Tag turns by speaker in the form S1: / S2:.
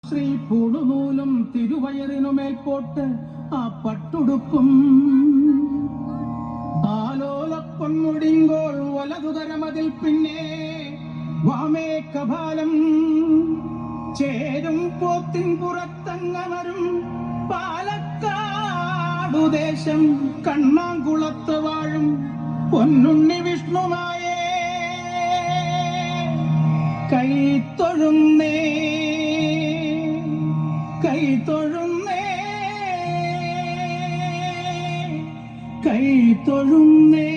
S1: ശ്രീ പൂടുനൂലും തിരുവയറിനുമേൽപോട്ട് ആ പട്ടുടുക്കും ആലോലപ്പൊന്മുടിങ്കോൾ വലതുകരമതിൽ പിന്നെ വാമേ കപാലം ചേരും പോത്തിൻ പുറത്തങ്ങമരും പാലക്കാടുദേശം കണ്ണാങ്കുളത്ത് വാഴും പൊന്നുണ്ണി വിഷ്ണുമായേ കൈത്തൊഴുന്നേ കൈത്തൊഴുന്നേ കൈത്തൊഴുന്നേ.